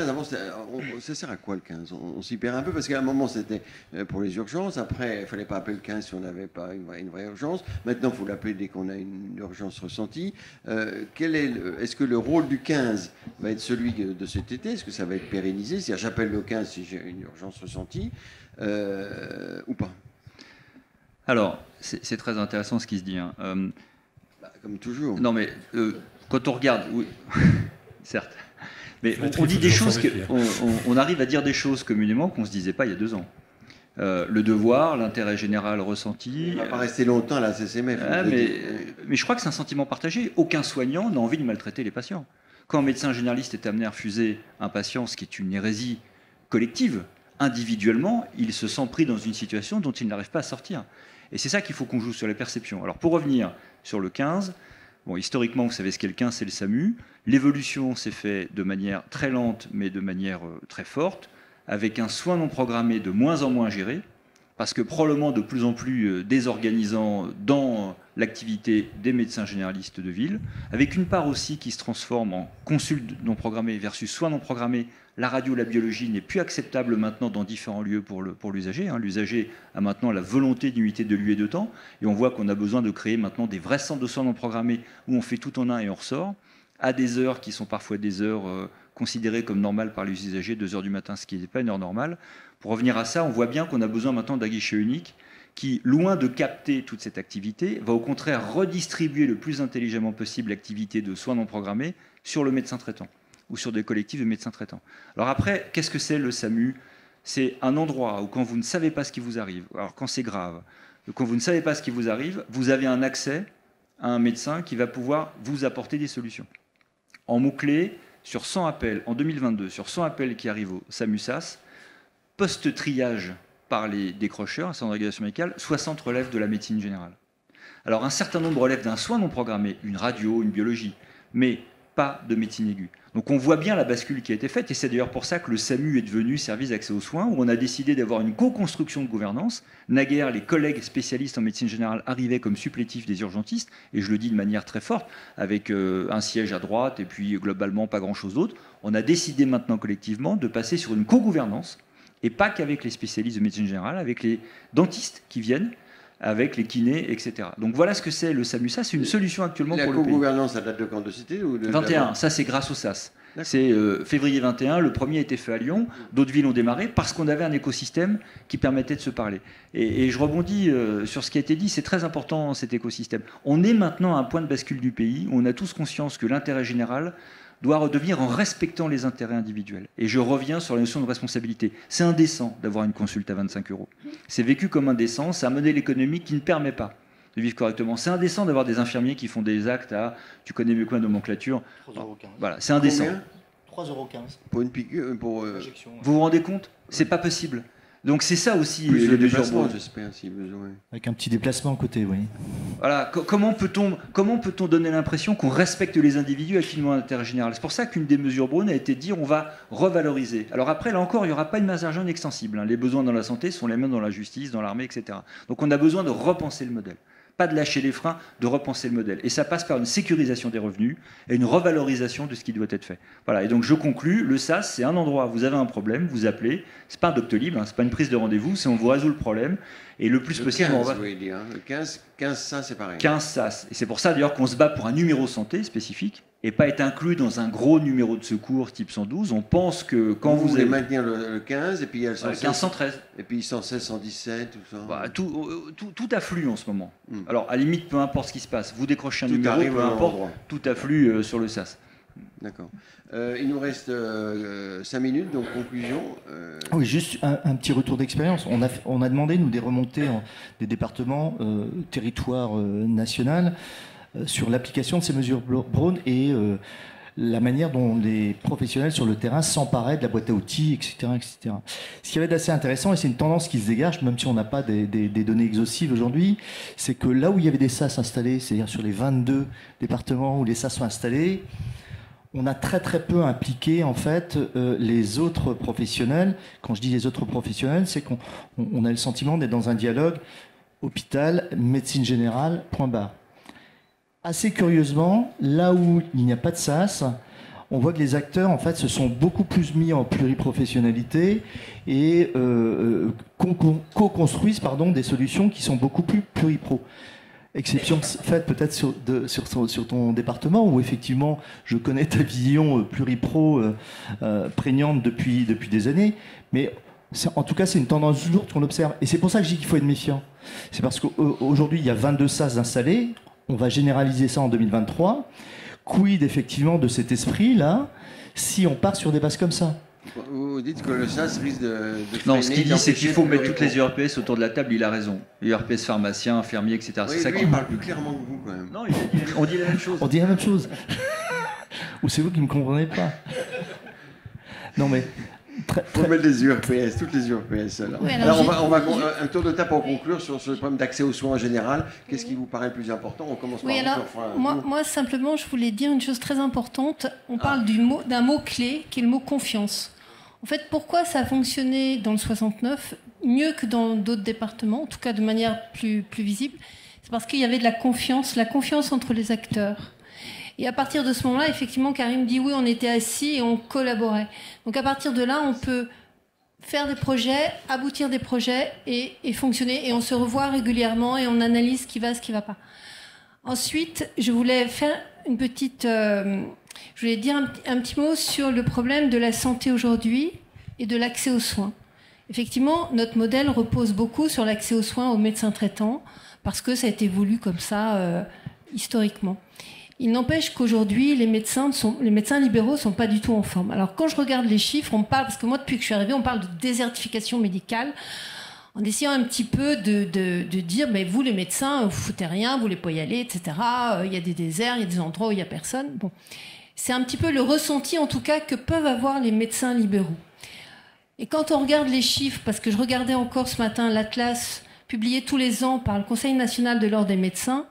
avant, ça sert à quoi le 15 on s'y perd un peu parce qu'à un moment c'était pour les urgences, après il ne fallait pas appeler le 15 si on n'avait pas une vraie urgence, maintenant il faut l'appeler dès qu'on a une urgence ressentie. Est-ce que le rôle du 15 va être celui de cet été? Est-ce que ça va être pérennisé? C'est-à-dire j'appelle le 15 si j'ai une urgence ressentie ou pas? Alors, c'est très intéressant ce qui se dit. Hein. Comme toujours. Non mais... quand on regarde, oui, certes, mais on dit des choses, on arrive à dire des choses communément qu'on ne se disait pas il y a 2 ans. Le devoir, l'intérêt général ressenti. On ne va pas rester longtemps à la CCMF. Mais je crois que c'est un sentiment partagé. Aucun soignant n'a envie de maltraiter les patients. Quand un médecin généraliste est amené à refuser un patient, ce qui est une hérésie collective, individuellement, il se sent pris dans une situation dont il n'arrive pas à sortir. Et c'est ça qu'il faut qu'on joue sur les perceptions. Alors pour revenir sur le 15... Bon, historiquement, vous savez ce qu'est le 15, c'est le SAMU. L'évolution s'est faite de manière très lente, mais de manière très forte, avec un soin non programmé de moins en moins géré, parce que probablement de plus en plus désorganisant dans l'activité des médecins généralistes de ville, avec une part aussi qui se transforme en consulte non programmée versus soins non programmés. La radio, la biologie n'est plus acceptable maintenant dans différents lieux pour l'usager. L'usager a maintenant la volonté d'unité de lieu et de temps, et on voit qu'on a besoin de créer maintenant des vrais centres de soins non programmés où on fait tout en un et on ressort, à des heures qui sont parfois des heures considérées comme normales par les usagers, 2 heures du matin, ce qui n'est pas une heure normale. Pour revenir à ça, on voit bien qu'on a besoin maintenant d'un guichet unique qui, loin de capter toute cette activité, va au contraire redistribuer le plus intelligemment possible l'activité de soins non programmés sur le médecin traitant ou sur des collectifs de médecins traitants. Alors après, qu'est-ce que c'est le SAMU? C'est un endroit où quand vous ne savez pas ce qui vous arrive, alors quand c'est grave, quand vous ne savez pas ce qui vous arrive, vous avez un accès à un médecin qui va pouvoir vous apporter des solutions. En mots-clés, sur 100 appels, en 2022, sur 100 appels qui arrivent au SAMU-SAS, post-triage par les décrocheurs, un centre de régulation médicale, 60 relèvent de la médecine générale. Alors un certain nombre relèvent d'un soin non programmé, une radio, une biologie, mais pas de médecine aiguë. Donc on voit bien la bascule qui a été faite, et c'est d'ailleurs pour ça que le SAMU est devenu service d'accès aux soins, où on a décidé d'avoir une co-construction de gouvernance. Naguère, les collègues spécialistes en médecine générale arrivaient comme supplétifs des urgentistes, et je le dis de manière très forte, avec un siège à droite, et puis globalement pas grand-chose d'autre. On a décidé maintenant collectivement de passer sur une co-gouvernance, et pas qu'avec les spécialistes de médecine générale, avec les dentistes qui viennent, avec les kinés, etc. Donc voilà ce que c'est le SAMU. Ça, c'est une solution actuellement pour le pays. La co-gouvernance, ça date de quand, de cité ou de 21, ça c'est grâce au SAS. C'est février 21, le premier a été fait à Lyon, d'autres villes ont démarré parce qu'on avait un écosystème qui permettait de se parler. Et je rebondis sur ce qui a été dit, c'est très important cet écosystème. On est maintenant à un point de bascule du pays où on a tous conscience que l'intérêt général doit redevenir en respectant les intérêts individuels. Et je reviens sur la notion de responsabilité. C'est indécent d'avoir une consulte à 25 €. C'est vécu comme indécent, c'est un modèle économique qui ne permet pas de vivre correctement. C'est indécent d'avoir des infirmiers qui font des actes à, tu connais mieux que ma nomenclature. 3,15 €. Voilà, c'est indécent. 3,15 € pour une piqûre, pour injection. Vous vous rendez compte? C'est pas possible. Donc c'est ça aussi plus les le mesures déplacement, Brown. j'espère, si besoin. Avec un petit déplacement à côté, oui. Voilà, comment peut-on donner l'impression qu'on respecte les individus à qui nous intérêt général? C'est pour ça qu'une des mesures Brown a été de dire on va revaloriser. Alors après, là encore, il n'y aura pas une masse d'argent extensible. Les besoins dans la santé sont les mêmes dans la justice, dans l'armée, etc. Donc on a besoin de repenser le modèle. pas de lâcher les freins, de repenser le modèle. Et ça passe par une sécurisation des revenus et une revalorisation de ce qui doit être fait. Voilà. Et donc je conclus, le SAS, c'est un endroit, vous avez un problème, vous appelez, c'est pas un Doctolib, hein, c'est pas une prise de rendez-vous, c'est on vous résout le problème. Et le plus possible, 15, on va... vous voulez dire, hein. Le 15 ça c'est pareil. 15 SAS. Et c'est pour ça d'ailleurs qu'on se bat pour un numéro santé spécifique et pas être inclus dans un gros numéro de secours type 112. On pense que quand vous voulez avez... maintenir le 15 et puis il y a le 116, 15, 113. et puis 116, 117, tout ça. Bah, tout afflue en ce moment. Alors, à la limite, peu importe ce qui se passe, vous décrochez un Tout numéro, arrive peu au même importe, endroit. tout afflue sur le SAS. D'accord. Il nous reste 5 minutes, donc conclusion. Oui, juste un petit retour d'expérience. On a demandé, nous, des remontées des départements, territoire national, sur l'application de ces mesures Braun et la manière dont les professionnels sur le terrain s'emparaient de la boîte à outils, etc., etc. Ce qui avait d'assez intéressant, et c'est une tendance qui se dégage, même si on n'a pas des données exhaustives aujourd'hui, c'est que là où il y avait des SAS installés, c'est-à-dire sur les 22 départements où les SAS sont installés, on a très très peu impliqué en fait les autres professionnels. Quand je dis les autres professionnels, c'est qu'on a le sentiment d'être dans un dialogue hôpital, médecine générale, point barre. Assez curieusement, là où il n'y a pas de SAS, on voit que les acteurs en fait se sont beaucoup plus mis en pluriprofessionnalité et co-construisent des solutions qui sont beaucoup plus pluripro. Exception faite peut-être sur ton département où effectivement je connais ta vision pluripro prégnante depuis des années, mais en tout cas c'est une tendance lourde qu'on observe et c'est pour ça que je dis qu'il faut être méfiant. C'est parce qu'aujourd'hui il y a 22 SAS installés, on va généraliser ça en 2023. Quid effectivement de cet esprit-là si on part sur des bases comme ça? Vous dites que le SAS risque de Non, ce qu'il dit, c'est qu'il faut mettre toutes les URPS. URPS autour de la table, il a raison. URPS pharmaciens, infirmiers, etc. Oui, C'est ça lui, qui... il parle plus clairement que vous quand même. Non, on dit la même chose. On dit la même chose. Ou c'est vous qui ne me comprenez pas? Non mais... Il faut mettre des URPS, toutes les URPS. Alors, Oui, alors on va un tour de table pour conclure sur ce problème d'accès aux soins en général. Qu'est-ce qui vous paraît le plus important? On commence par Oui, alors, moi, simplement, je voulais dire une chose très importante. On parle d'un mot-clé qui est le mot confiance. En fait, pourquoi ça a fonctionné dans le 69 mieux que dans d'autres départements, en tout cas de manière plus visible? C'est parce qu'il y avait de la confiance entre les acteurs. Et à partir de ce moment-là, effectivement, Karim dit oui, on était assis et on collaborait. Donc à partir de là, on peut faire des projets, aboutir des projets et fonctionner. Et on se revoit régulièrement et on analyse ce qui va pas. Ensuite, je voulais faire une petite... je voulais dire un petit mot sur le problème de la santé aujourd'hui et de l'accès aux soins. Effectivement, notre modèle repose beaucoup sur l'accès aux soins aux médecins traitants parce que ça a été voulu comme ça historiquement. Il n'empêche qu'aujourd'hui, les médecins libéraux ne sont pas du tout en forme. Alors, quand je regarde les chiffres, on parle, parce que moi, depuis que je suis arrivée, on parle de désertification médicale, en essayant un petit peu de dire, mais vous, les médecins, vous foutez rien, vous ne voulez pas y aller, etc. Il y a des déserts, il y a des endroits où il n'y a personne. Bon. C'est un petit peu le ressenti, en tout cas, que peuvent avoir les médecins libéraux. Et quand on regarde les chiffres, parce que je regardais encore ce matin l'Atlas publié tous les ans par le Conseil national de l'ordre des médecins,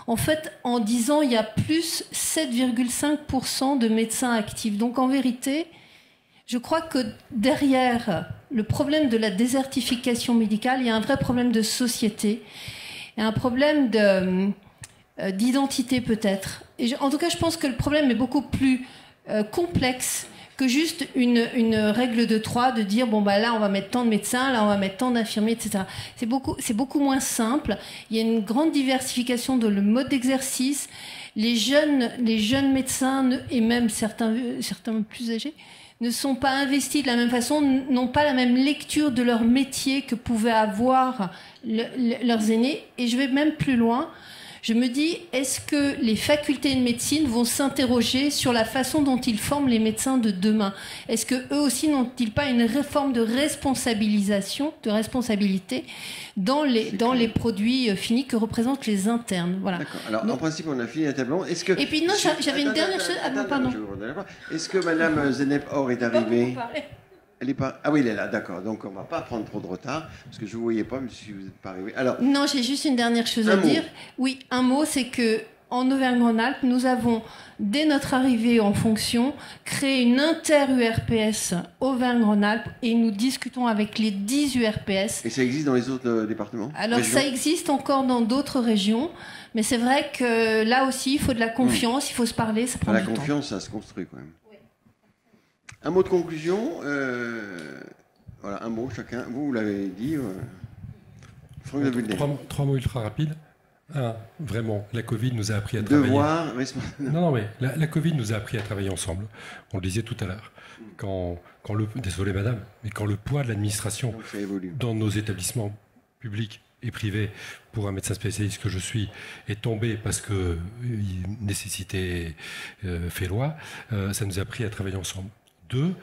en fait, en 10 ans, il y a plus 7,5% de médecins actifs. Donc, en vérité, je crois que derrière le problème de la désertification médicale, il y a un vrai problème de société et un problème d'identité peut-être. Et en tout cas, je pense que le problème est beaucoup plus complexe que juste une règle de 3, de dire bon bah là on va mettre tant de médecins, là on va mettre tant d'infirmiers, etc. C'est beaucoup moins simple. Il y a une grande diversification de le mode d'exercice. Les jeunes médecins et même certains plus âgés ne sont pas investis de la même façon, n'ont pas la même lecture de leur métier que pouvaient avoir leurs aînés. Et je vais même plus loin. Je me dis, est-ce que les facultés de médecine vont s'interroger sur la façon dont ils forment les médecins de demain? Est-ce que eux aussi n'ont-ils pas une réforme de responsabilisation, de responsabilité dans les produits finis que représentent les internes? Voilà. D'accord. Alors, en principe, on a fini la table ronde. Est-ce que... Et puis, non, j'avais une dernière chose. Ah non, pardon. Est-ce que Madame Zenep Or est arrivée? Vous parlez. Elle est pas... Ah oui, elle est là, d'accord. Donc, on ne va pas prendre trop de retard, parce que je ne vous voyais pas, mais si vous n'êtes pas arrivé. Alors, non, j'ai juste une dernière chose à dire. Oui, un mot, c'est que en Auvergne-Rhône-Alpes, nous avons, dès notre arrivée en fonction, créé une inter-URPS Auvergne-Rhône-Alpes et nous discutons avec les 10 URPS. Et ça existe dans les autres départements? Alors ça existe encore dans d'autres régions, mais c'est vrai que là aussi, il faut de la confiance, il faut se parler, ça prend du temps. La confiance, ça se construit quand même. Oui. Un mot de conclusion. Voilà, un mot chacun. Vous l'avez dit. Franck de Vulnay. Trois mots ultra rapides. Un, vraiment, la Covid nous a appris à travailler. Devoir, non, mais la Covid nous a appris à travailler ensemble. On le disait tout à l'heure. Désolé madame, mais quand le poids de l'administration dans nos établissements publics et privés, pour un médecin spécialiste que je suis, est tombé parce que nécessité fait loi, ça nous a appris à travailler ensemble. Deux,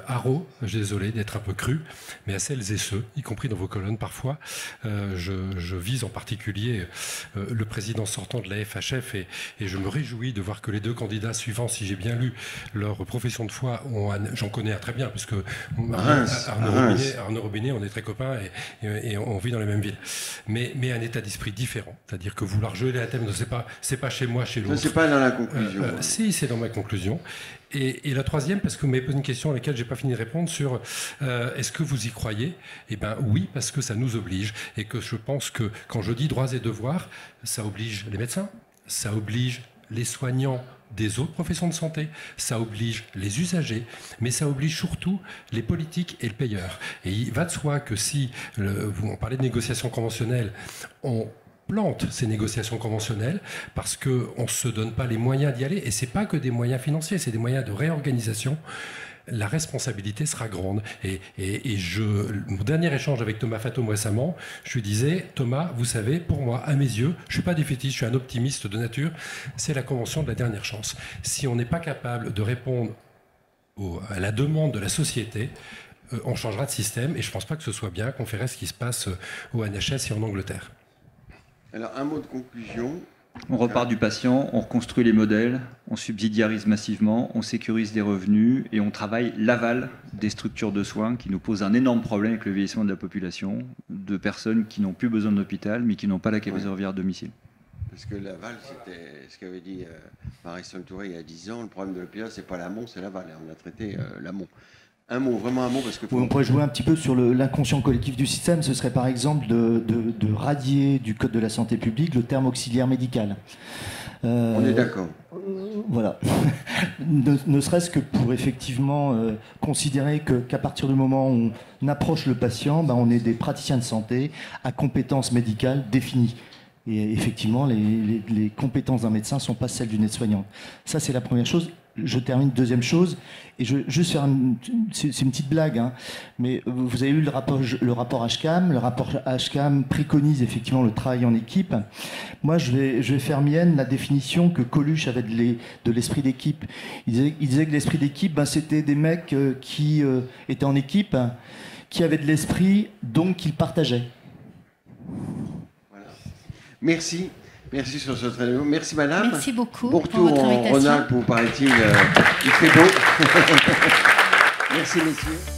Haro, je suis désolé d'être un peu cru, mais à celles et ceux, y compris dans vos colonnes parfois, je vise en particulier le président sortant de la FHF et je me réjouis de voir que les deux candidats suivants, si j'ai bien lu leur profession de foi, j'en connais un très bien, puisque Arnaud Robinet, on est très copains et on vit dans les mêmes villes. Mais un état d'esprit différent, c'est-à-dire que vouloir geler la thème, c'est pas chez moi, chez l'autre. C'est pas dans la conclusion. Si, c'est dans ma conclusion. Et la troisième, parce que vous m'avez posé une question à laquelle je n'ai pas fini de répondre sur est-ce que vous y croyez? Eh bien oui, parce que ça nous oblige. Et que je pense que quand je dis droits et devoirs, ça oblige les médecins, ça oblige les soignants des autres professions de santé, ça oblige les usagers, mais ça oblige surtout les politiques et le payeur. Et il va de soi que si, on parlait de négociations conventionnelles, on plante ces négociations conventionnelles parce qu'on ne se donne pas les moyens d'y aller. Et ce n'est pas que des moyens financiers, c'est des moyens de réorganisation. La responsabilité sera grande. Mon dernier échange avec Thomas Fatome récemment, je lui disais, Thomas, vous savez, pour moi, à mes yeux, je ne suis pas défaitiste, je suis un optimiste de nature, c'est la convention de la dernière chance. Si on n'est pas capable de répondre à la demande de la société, on changera de système et je ne pense pas que ce soit bien qu'on ferait ce qui se passe au NHS et en Angleterre. Alors, un mot de conclusion. On repart du patient, on reconstruit les modèles, on subsidiarise massivement, on sécurise des revenus et on travaille l'aval des structures de soins qui nous posent un énorme problème avec le vieillissement de la population, de personnes qui n'ont plus besoin d'hôpital mais qui n'ont pas la capacité de revenir à domicile. Parce que l'aval, c'était ce qu'avait dit Marie-Sophie Touré il y a 10 ans, le problème de l'hôpital, c'est pas l'amont, c'est l'aval. On a traité l'amont. Un mot, vraiment un mot, parce que... Oui, on pourrait jouer un petit peu sur l'inconscient collectif du système. Ce serait par exemple de radier du Code de la santé publique le terme auxiliaire médical. On est d'accord. Voilà. ne serait-ce que pour effectivement considérer qu'à partir du moment où on approche le patient, on est des praticiens de santé à compétences médicales définies. Et effectivement, les compétences d'un médecin ne sont pas celles d'une aide-soignante. Ça, c'est la première chose. Je termine, deuxième chose, et je veux juste faire c'est une petite blague, hein, mais vous avez lu le rapport HCAM. Le rapport HCAM préconise effectivement le travail en équipe. Moi, je vais faire mienne la définition que Coluche avait de l'esprit d'équipe. Il disait que l'esprit d'équipe, c'était des mecs qui étaient en équipe, qui avaient de l'esprit, donc qu'ils partageaient. Voilà. Merci. Merci sur ce très beau. Merci madame. Merci beaucoup. Bon retour en Rhône-Alpes où paraît-il il fait beau. Merci messieurs.